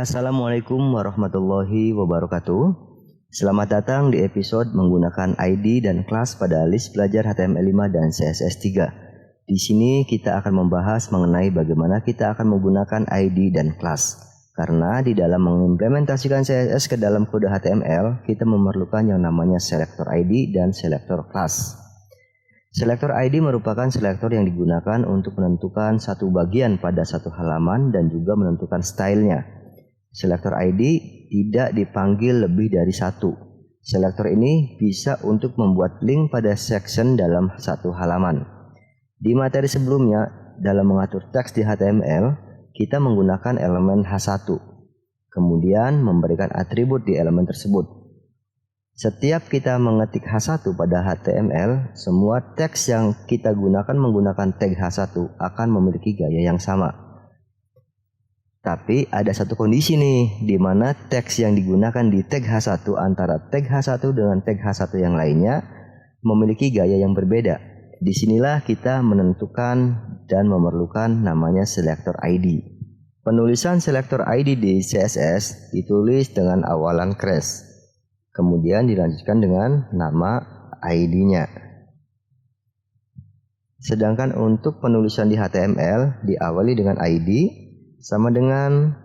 Assalamualaikum warahmatullahi wabarakatuh. Selamat datang di episode menggunakan ID dan kelas pada list belajar HTML5 dan CSS3. Di sini kita akan membahas mengenai bagaimana kita akan menggunakan ID dan kelas. Karena di dalam mengimplementasikan CSS ke dalam kode HTML, kita memerlukan yang namanya selector ID dan selector class. Selector ID merupakan selektor yang digunakan untuk menentukan satu bagian pada satu halaman dan juga menentukan stylenya. Selector ID tidak dipanggil lebih dari satu. Selector ini bisa untuk membuat link pada section dalam satu halaman. Di materi sebelumnya, dalam mengatur teks di HTML, kita menggunakan elemen H1, kemudian memberikan atribut di elemen tersebut. Setiap kita mengetik H1 pada HTML, semua teks yang kita gunakan menggunakan tag H1 akan memiliki gaya yang sama. Tapi ada satu kondisi nih, di mana teks yang digunakan di tag H1 antara tag H1 dengan tag H1 yang lainnya memiliki gaya yang berbeda. Disinilah kita menentukan dan memerlukan namanya selector ID. Penulisan selector ID di CSS ditulis dengan awalan crash. Kemudian dilanjutkan dengan nama ID-nya. Sedangkan untuk penulisan di HTML diawali dengan ID sama dengan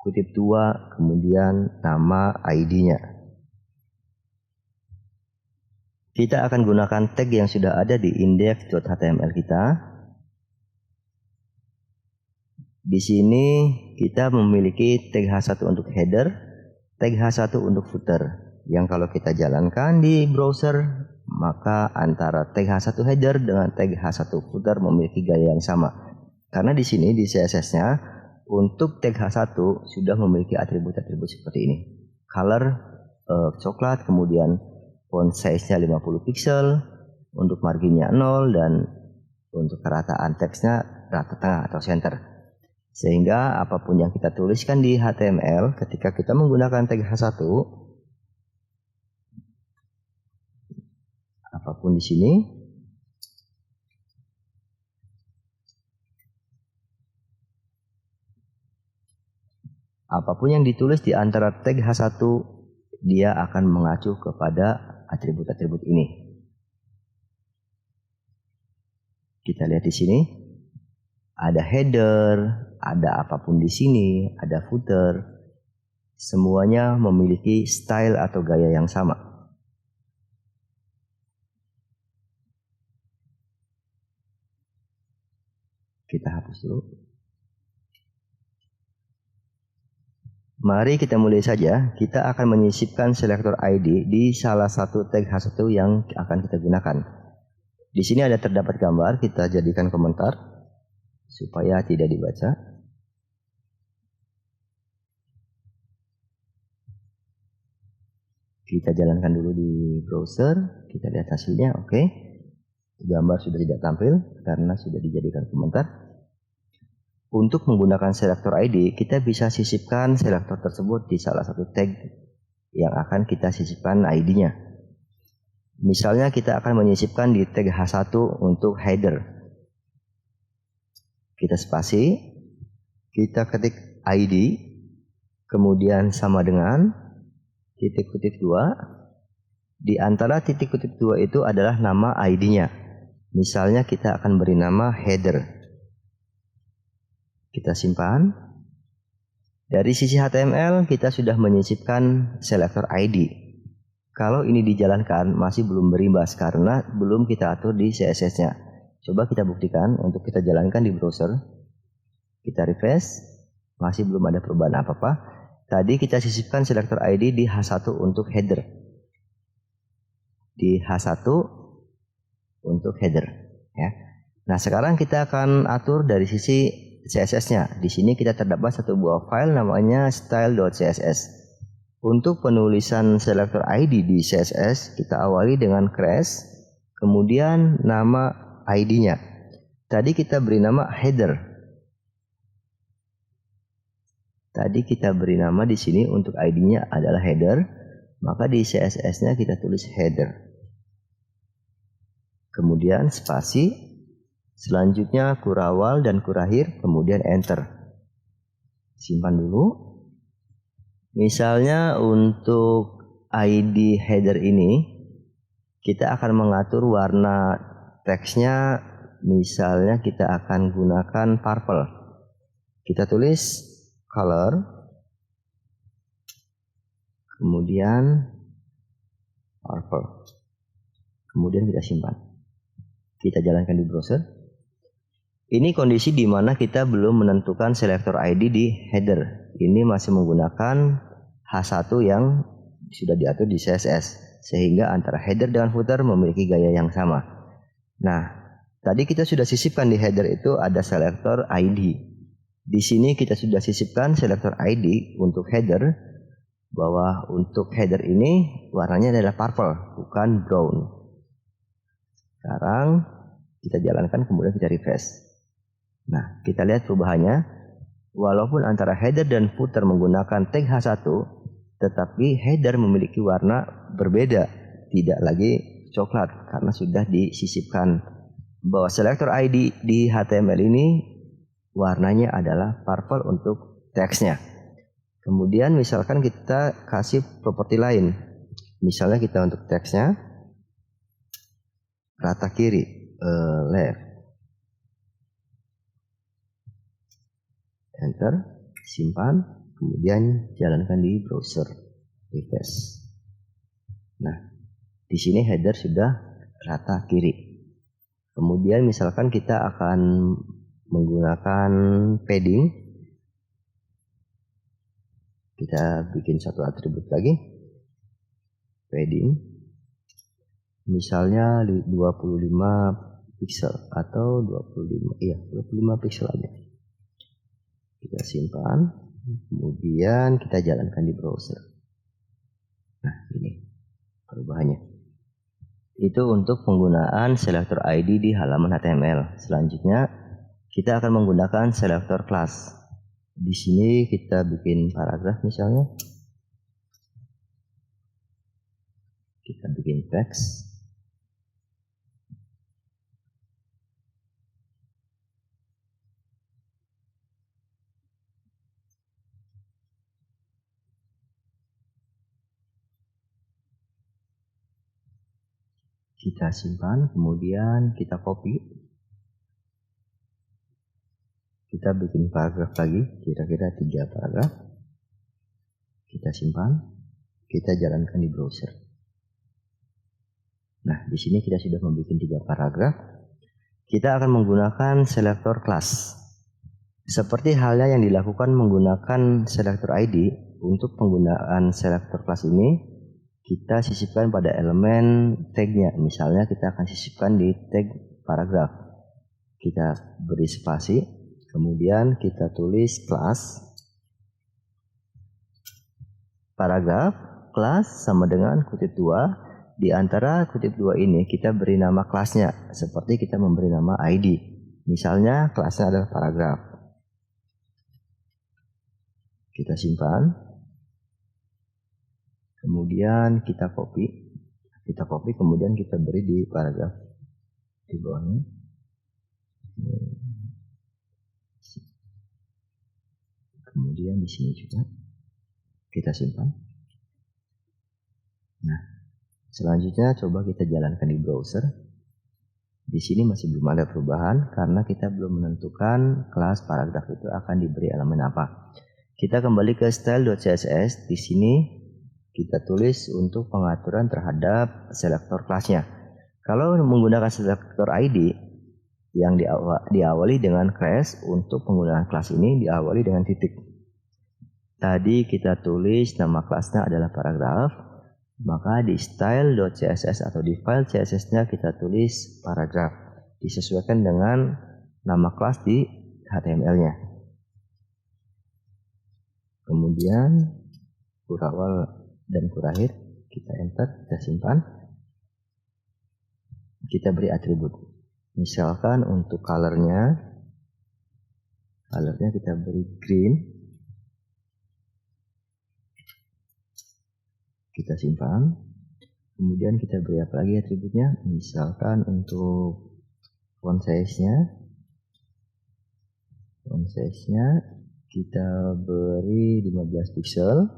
kutip 2 kemudian nama ID-nya. Kita akan gunakan tag yang sudah ada di index.html kita. Di sini kita memiliki tag H1 untuk header, tag H1 untuk footer. Yang kalau kita jalankan di browser, maka antara tag H1 header dengan tag H1 footer memiliki gaya yang sama. Karena di sini di CSS-nya untuk tag H1 sudah memiliki atribut-atribut seperti ini. Color coklat, kemudian font size-nya 50 pixel, untuk marginnya 0 dan untuk kerataan teksnya rata tengah atau center. Sehingga apapun yang kita tuliskan di HTML ketika kita menggunakan tag H1, apapun di sini, apapun yang ditulis di antara tag H1, dia akan mengacu kepada atribut-atribut ini. Kita lihat di sini, ada header, ada apapun di sini, ada footer. Semuanya memiliki style atau gaya yang sama. Kita hapus dulu. Mari kita mulai saja. Kita akan menyisipkan selector ID di salah satu tag H1 yang akan kita gunakan. Di sini ada terdapat gambar, kita jadikan komentar supaya tidak dibaca. Kita jalankan dulu di browser, kita lihat hasilnya. Oke. Gambar sudah tidak tampil karena sudah dijadikan komentar. Untuk menggunakan selector ID, kita bisa sisipkan selector tersebut di salah satu tag yang akan kita sisipkan ID-nya. Misalnya kita akan menyisipkan di tag H1 untuk header. Kita spasi, kita ketik ID, kemudian sama dengan titik kutip 2. Di antara titik kutip 2 itu adalah nama ID-nya. Misalnya kita akan beri nama header. Kita simpan. Dari sisi HTML kita sudah menyisipkan selector ID. Kalau ini dijalankan masih belum berimbas karena belum kita atur di CSS-nya. Coba kita buktikan untuk kita jalankan di browser. Kita refresh, masih belum ada perubahan apa-apa. Tadi kita sisipkan selector ID di H1 untuk header. Di H1 untuk header, ya. Nah, sekarang kita akan atur dari sisi CSS-nya. Di sini kita terdapat satu buah file namanya style.css. Untuk penulisan selector ID di CSS, kita awali dengan crash, kemudian nama ID-nya. Tadi kita beri nama header. Tadi kita beri nama di sini untuk ID-nya adalah header, maka di CSS-nya kita tulis header. Kemudian spasi. Selanjutnya kurawal dan kurakhir, kemudian enter. Simpan dulu. Misalnya untuk ID header ini kita akan mengatur warna teksnya, misalnya kita akan gunakan purple. Kita tulis color, kemudian purple, kemudian kita simpan. Kita jalankan di browser. Ini kondisi di mana kita belum menentukan selektor ID di header. Ini masih menggunakan H1 yang sudah diatur di CSS, sehingga antara header dengan footer memiliki gaya yang sama. Nah, tadi kita sudah sisipkan di header itu ada selektor ID. Di sini kita sudah sisipkan selektor ID untuk header, bahwa untuk header ini warnanya adalah purple, bukan brown. Sekarang kita jalankan, kemudian kita refresh. Nah, kita lihat perubahannya. Walaupun antara header dan footer menggunakan tag H1, tetapi header memiliki warna berbeda, tidak lagi coklat karena sudah disisipkan bahwa selektor ID di HTML ini warnanya adalah purple untuk teksnya. Kemudian misalkan kita kasih properti lain, misalnya kita untuk teksnya rata kiri, left, enter, simpan, kemudian jalankan di browser, refresh. Nah, di sini header sudah rata kiri. Kemudian misalkan kita akan menggunakan padding, kita bikin satu atribut lagi, padding, misalnya 25 pixel atau 25 pixel aja. Kita simpan, kemudian kita jalankan di browser. Nah, ini perubahannya. Itu untuk penggunaan selektor ID di halaman HTML. Selanjutnya kita akan menggunakan selektor class. Di sini kita bikin paragraf misalnya. Kita bikin teks. Kita simpan, kemudian kita copy. Kita bikin paragraf lagi, kira-kira 3 paragraf. Kita simpan, kita jalankan di browser. Nah, di sini kita sudah membuat 3 paragraf. Kita akan menggunakan selektor class. Seperti halnya yang dilakukan menggunakan selektor ID, untuk penggunaan selektor class ini kita sisipkan pada elemen tagnya. Misalnya kita akan sisipkan di tag paragraf. Kita beri spasi, kemudian kita tulis class paragraf class sama dengan kutip 2. Di antara kutip 2 ini kita beri nama kelasnya, seperti kita memberi nama ID. Misalnya kelasnya adalah paragraf. Kita simpan, kemudian kita copy, kemudian kita beri di paragraf di bawahnya. Kemudian di sini juga kita simpan. Nah, selanjutnya coba kita jalankan di browser. Di sini masih belum ada perubahan karena kita belum menentukan kelas paragraf itu akan diberi elemen apa. Kita kembali ke style.css. Di sini kita tulis untuk pengaturan terhadap selektor kelasnya. Kalau menggunakan selektor ID yang diawali dengan class, untuk penggunaan kelas ini diawali dengan titik. Tadi kita tulis nama kelasnya adalah paragraf, maka di style.css atau di file CSS-nya kita tulis paragraf, disesuaikan dengan nama kelas di HTML-nya. Kemudian kurawal dan kurakhir, kita enter, kita simpan. Kita beri atribut. Misalkan untuk colornya kita beri green. Kita simpan. Kemudian kita beri apa lagi atributnya? Misalkan untuk font size-nya kita beri 15 pixel.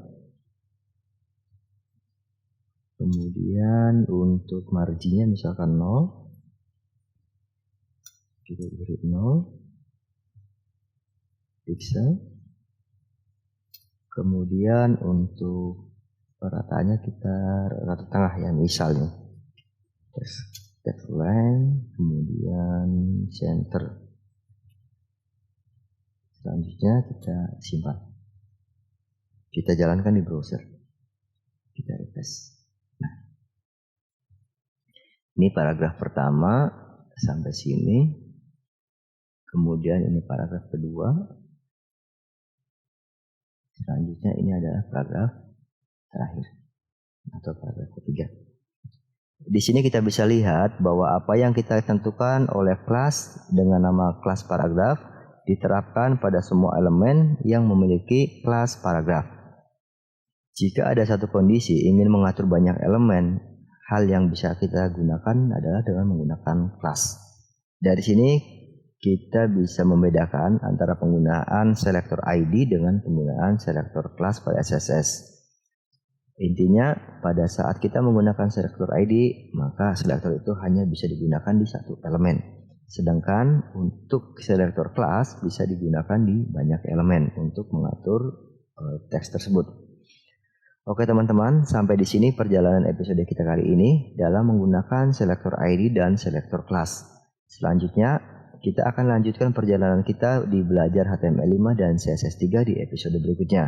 Kemudian untuk marginnya misalkan 0, kita beri 0 pixel. Kemudian untuk perataannya kita rata tengah ya, misalnya text line, kemudian center. Selanjutnya kita simpan, kita jalankan di browser, kita refresh. Nah, ini paragraf pertama sampai sini. Kemudian ini paragraf kedua. Selanjutnya ini adalah paragraf terakhir atau paragraf ketiga. Di sini kita bisa lihat bahwa apa yang kita tentukan oleh kelas dengan nama kelas paragraf diterapkan pada semua elemen yang memiliki kelas paragraf. Jika ada satu kondisi ingin mengatur banyak elemen, hal yang bisa kita gunakan adalah dengan menggunakan kelas. Dari sini kita bisa membedakan antara penggunaan selektor ID dengan penggunaan selektor kelas pada SSS. Intinya, pada saat kita menggunakan selektor ID, maka selektor itu hanya bisa digunakan di satu elemen. Sedangkan untuk selektor kelas bisa digunakan di banyak elemen untuk mengatur teks tersebut. Oke teman-teman, sampai di sini perjalanan episode kita kali ini dalam menggunakan selektor ID dan selektor kelas. Selanjutnya, kita akan lanjutkan perjalanan kita di belajar HTML5 dan CSS3 di episode berikutnya.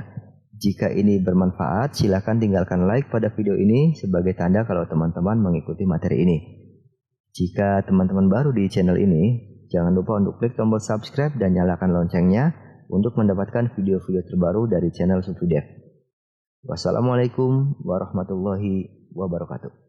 Jika ini bermanfaat, silakan tinggalkan like pada video ini sebagai tanda kalau teman-teman mengikuti materi ini. Jika teman-teman baru di channel ini, jangan lupa untuk klik tombol subscribe dan nyalakan loncengnya untuk mendapatkan video-video terbaru dari channel Supridev. Wassalamualaikum warahmatullahi wabarakatuh.